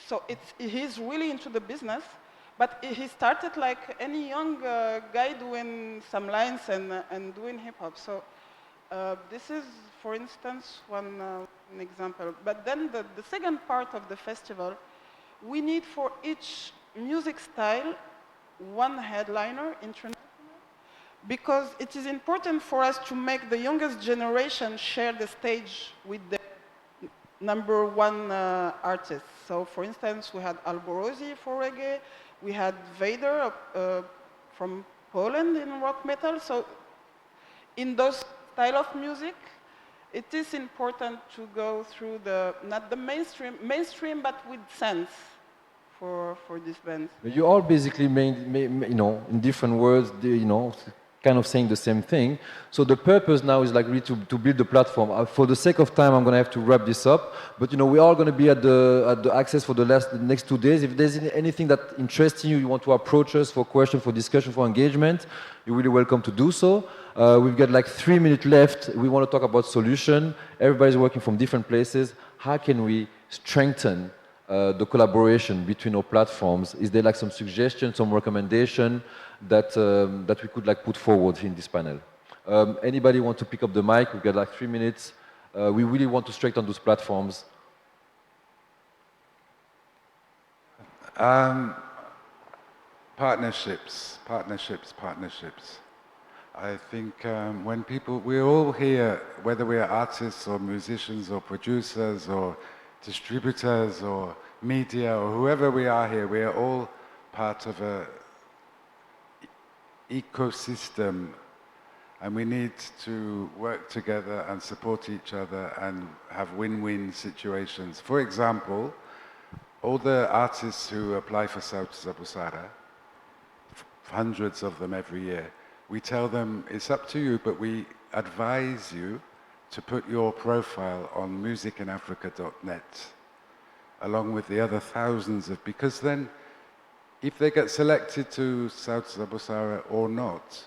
So he's really into the business, but he started like any young guy doing some lines and doing hip hop. So this is, for instance, one example. But then the second part of the festival, we need for each music style one headliner international, because it is important for us to make the youngest generation share the stage with the #1 artists. So for instance, we had Alborosi for reggae, we had Vader from Poland in rock metal. So in those style of music, it is important to go through not the mainstream, but with sense for this band. You all basically in different words, kind of saying the same thing. So the purpose now is like really to build the platform. For the sake of time, I'm going to have to wrap this up. But we're all going to be at the ACCES for the next 2 days. If there's anything that interests you, you want to approach us for question, for discussion, for engagement, you're really welcome to do so. We've got like 3 minutes left. We want to talk about solution. Everybody's working from different places. How can we strengthen the collaboration between our platforms? Is there like some suggestions, some recommendation that we could like put forward in this panel? Anybody want to pick up the mic? We've got like 3 minutes. We really want to strengthen those platforms. Partnerships. I think when we're all here, whether we are artists or musicians or producers or distributors or media or whoever we are here, we are all part of a ecosystem, and we need to work together and support each other and have win-win situations. For example, all the artists who apply for Sauti za Busara, hundreds of them every year, we tell them it's up to you, but we advise you to put your profile on musicinafrica.net along with the other thousands because then if they get selected to Sauti za Busara or not,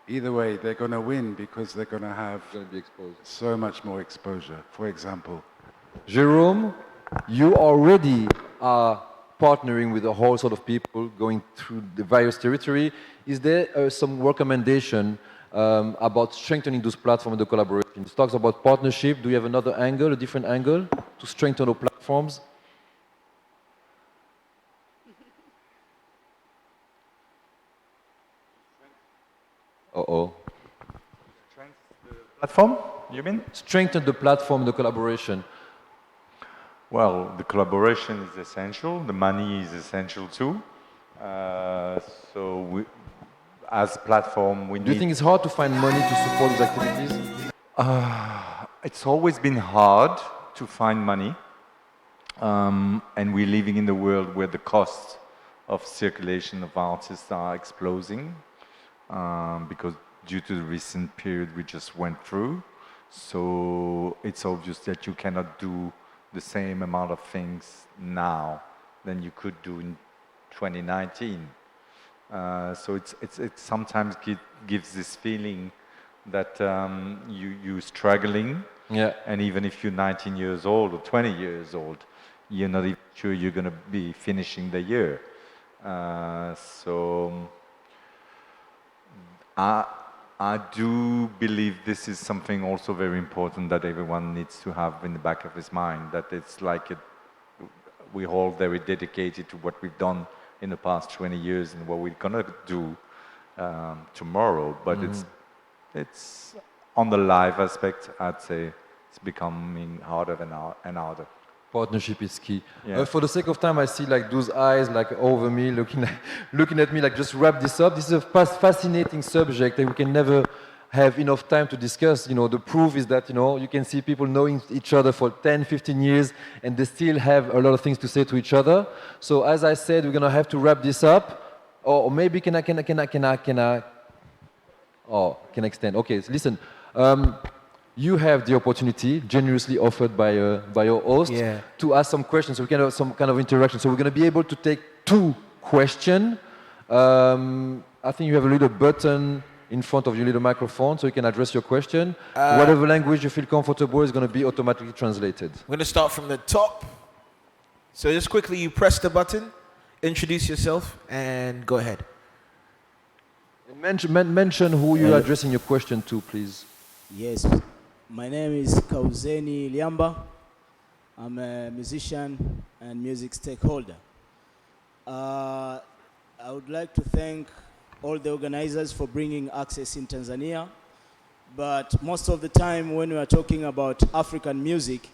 either way they're going to win because they're going to have so much more exposure. For example, Jerome, you already are partnering with a whole sort of people going through the various territory. Is there some recommendation about strengthening those platforms and the collaboration? It talks about partnership. Do you have another angle, a different angle to strengthen our platforms? Strengthen the platform, you mean? Strengthen the platform, the collaboration. Well, the collaboration is essential. The money is essential too. So we, as platform, we need... Do you think it's hard to find money to support those activities? It's always been hard to find money. And we're living in the world where the costs of circulation of artists are exploding. Because due to the recent period we just went through. So it's obvious that you cannot do the same amount of things now than you could do in 2019. So it sometimes gives this feeling that you're struggling. Yeah. And even if you're 19 years old or 20 years old, you're not even sure you're going to be finishing the year. So I do believe this is something also very important that everyone needs to have in the back of his mind, that it's like we're all very dedicated to what we've done in the past 20 years and what we're going to do tomorrow. But it's on the live aspect, I'd say it's becoming harder and harder. Partnership is key. Yeah. For the sake of time, I see like those eyes like over me, looking at me like just wrap this up. This is a fascinating subject and we can never have enough time to discuss. The proof is that, you can see people knowing each other for 10, 15 years and they still have a lot of things to say to each other. So as I said, we're going to have to wrap this up. Or maybe can I extend? Okay, so listen. You have the opportunity, generously offered by your host, to ask some questions, so we can have some kind of interaction. So we're going to be able to take 2 questions. I think you have a little button in front of your little microphone, so you can address your question. Whatever language you feel comfortable is going to be automatically translated. We're going to start from the top. So just quickly, you press the button, introduce yourself, and go ahead. And mention who you're addressing your question to, please. Yes. My name is Kauzeni Liamba. I'm a musician and music stakeholder. I would like to thank all the organizers for bringing ACCES in Tanzania. But most of the time when we are talking about African music,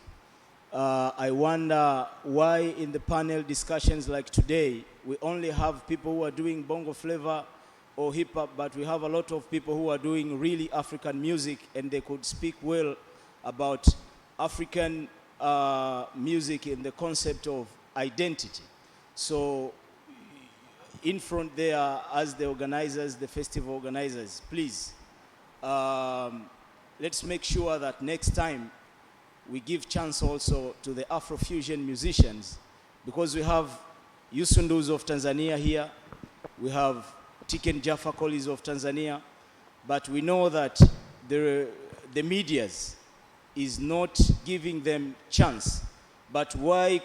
I wonder why in the panel discussions like today, we only have people who are doing bongo flavor or hip hop, but we have a lot of people who are doing really African music, and they could speak well about African music in the concept of identity. So in front there, as the organizers, the festival organizers, please, let's make sure that next time we give chance also to the Afro Fusion musicians, because we have Yusundus of Tanzania here, we have Tiken Jaffa Collins of Tanzania, but we know that the medias is not giving them chance. But why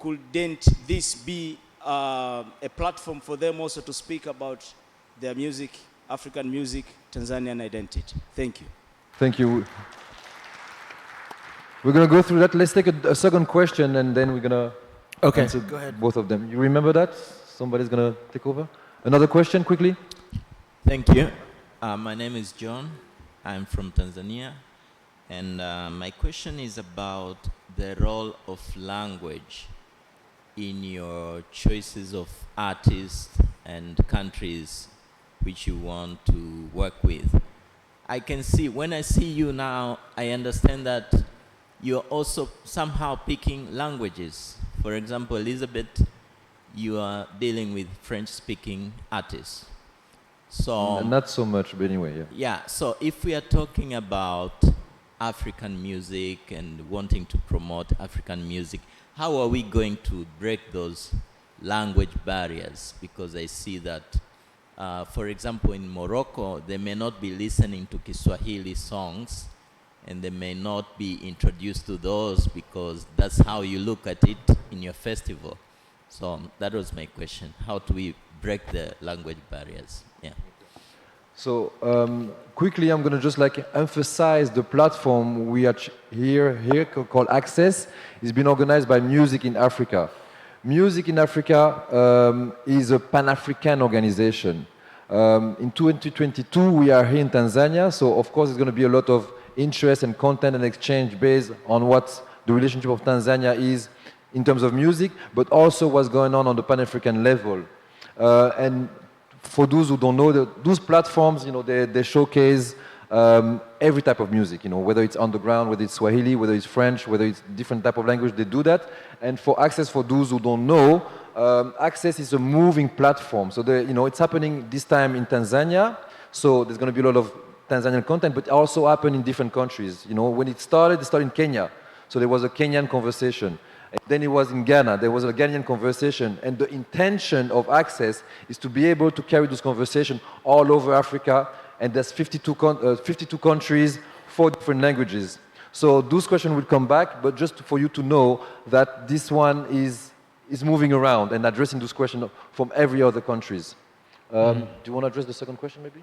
couldn't this be a platform for them also to speak about their music, African music, Tanzanian identity? Thank you. Thank you. We're going to go through that. Let's take a second question, and then we're going to answer go ahead. both of them. You remember that? Somebody's going to take over? Another question, quickly? Thank you. My name is John. I'm from Tanzania. And my question is about the role of language in your choices of artists and countries which you want to work with. I can see, when I see you now, I understand that you're also somehow picking languages. For example, Elizabeth, you are dealing with French-speaking artists. So not so much, but anyway, yeah. yeah, so if we are talking about African music and wanting to promote African music, how are we going to break those language barriers? Because I see that, for example, in Morocco, they may not be listening to Kiswahili songs, and they may not be introduced to those because that's how you look at it in your festival. So that was my question. How do we break the language barriers? Yeah. So quickly, I'm going to just emphasize the platform we are here called ACCESS. It's been organized by Music in Africa. Music in Africa is a Pan-African organization. In 2022, we are here in Tanzania, so of course there's going to be a lot of interest and content and exchange based on what the relationship of Tanzania is in terms of music, but also what's going on the Pan-African level. And for those who don't know, those platforms, they showcase every type of music, whether it's underground, whether it's Swahili, whether it's French, whether it's different type of language, they do that. And for ACCESS, for those who don't know, ACCESS is a moving platform. So it's happening this time in Tanzania. So there's going to be a lot of Tanzanian content, but also happen in different countries. When it started in Kenya. So there was a Kenyan conversation. And then it was in Ghana, there was a Ghanaian conversation. And the intention of ACCESS is to be able to carry this conversation all over Africa. And there's 52 countries, 4 different languages. So those questions will come back, but just for you to know that this one is moving around and addressing those questions from every other countries. Do you want to address the second question, maybe?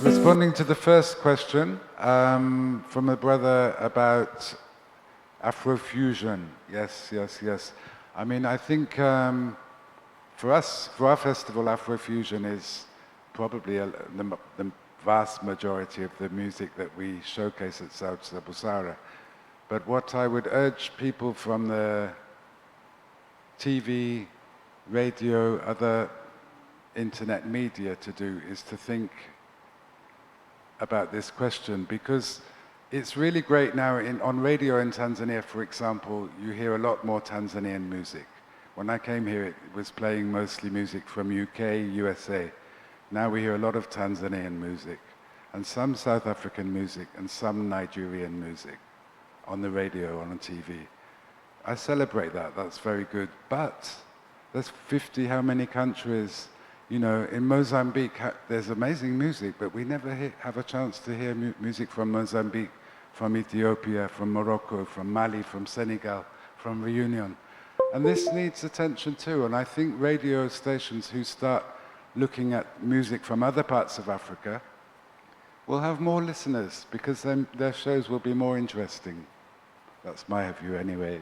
Responding to the first question from a brother about Afro Fusion. Yes. I mean, I think for us, for our festival, Afro Fusion is probably the vast majority of the music that we showcase at South Busara. But what I would urge people from the TV, radio, other internet media to do is to think about this question, because it's really great now on radio in Tanzania, for example, you hear a lot more Tanzanian music. When I came here, it was playing mostly music from UK, USA. Now we hear a lot of Tanzanian music, and some South African music, and some Nigerian music on the radio, on the TV. I celebrate that, that's very good. But there's 50 how many countries? In Mozambique, there's amazing music, but we never have a chance to hear music from Mozambique, from Ethiopia, from Morocco, from Mali, from Senegal, from Reunion. And this needs attention too, and I think radio stations who start looking at music from other parts of Africa will have more listeners, because then their shows will be more interesting. That's my view anyway.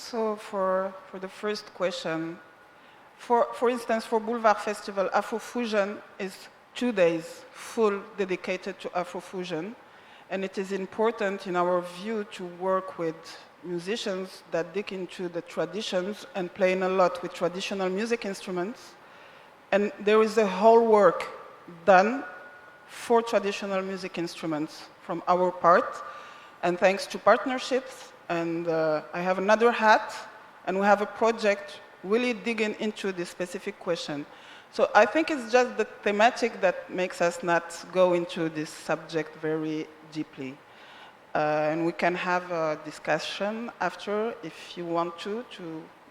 So for the first question, for instance, for Boulevard Festival, Afro Fusion is 2 days full dedicated to Afro Fusion. And it is important in our view to work with musicians that dig into the traditions and playing a lot with traditional music instruments. And there is a whole work done for traditional music instruments from our part. And thanks to partnerships, and I have another hat, and we have a project really digging into this specific question. So I think it's just the thematic that makes us not go into this subject very deeply. And we can have a discussion after if you want to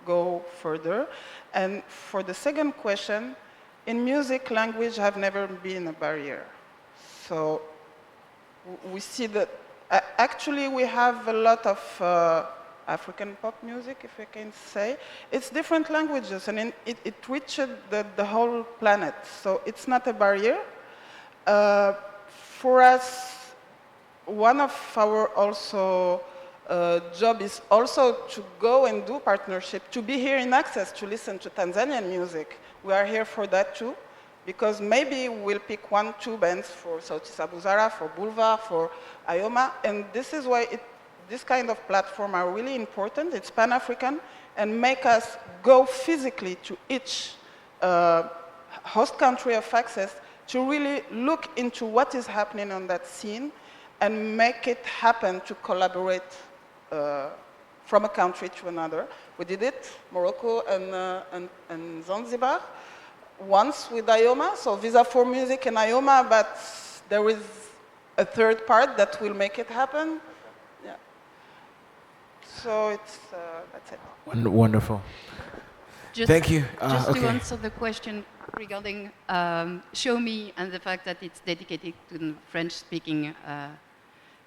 go further. And for the second question, in music, language have never been a barrier. So we see that actually we have a lot of African pop music, if I can say. It's different languages, and it reaches the whole planet. So it's not a barrier. For us, one of our also job is also to go and do partnership, to be here in ACCESS, to listen to Tanzanian music. We are here for that too, because maybe we'll pick 1, 2 bands for Sauti Za Busara, for Boulevard, for Ayoma, and this is why this kind of platform are really important. It's Pan-African, and make us go physically to each host country of ACCESS to really look into what is happening on that scene and make it happen to collaborate from a country to another. We did it, Morocco and Zanzibar, once with Ayoma, so Visa for Music and Ayoma, but there is a third part that will make it happen. Yeah. So it's, that's it. Wonderful. Thank you. Just okay. to answer the question regarding Show Me and the fact that it's dedicated to the French-speaking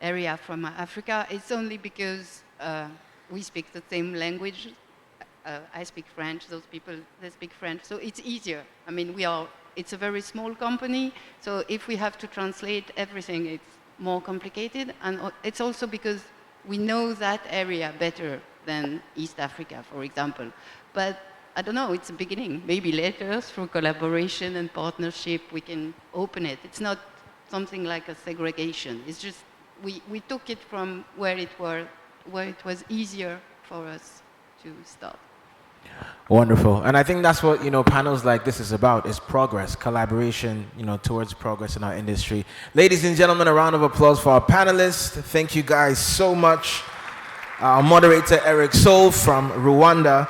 area from Africa, it's only because we speak the same language. I speak French, those people, they speak French, so it's easier. I mean, it's a very small company, so if we have to translate everything, it's more complicated, and it's also because we know that area better than East Africa, for example. But I don't know, it's a beginning. Maybe later, through collaboration and partnership, we can open it. It's not something like a segregation. It's just, we took it from where it was easier for us to start. Wonderful. And I think that's what, panels like this is about, is progress, collaboration, towards progress in our industry. Ladies and gentlemen, a round of applause for our panelists. Thank you guys so much. Our moderator, Eric Soul from Rwanda.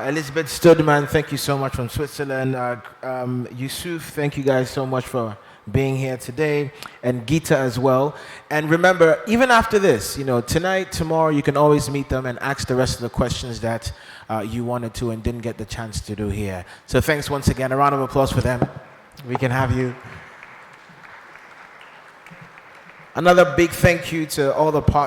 Elizabeth Stmann, thank you so much from Switzerland. Yusuf, thank you guys so much for being here today, and Gita as well. And remember, even after this, tonight, tomorrow, you can always meet them and ask the rest of the questions that you wanted to and didn't get the chance to do here. So thanks once again. A round of applause for them. We can have you. Another big thank you to all the partners.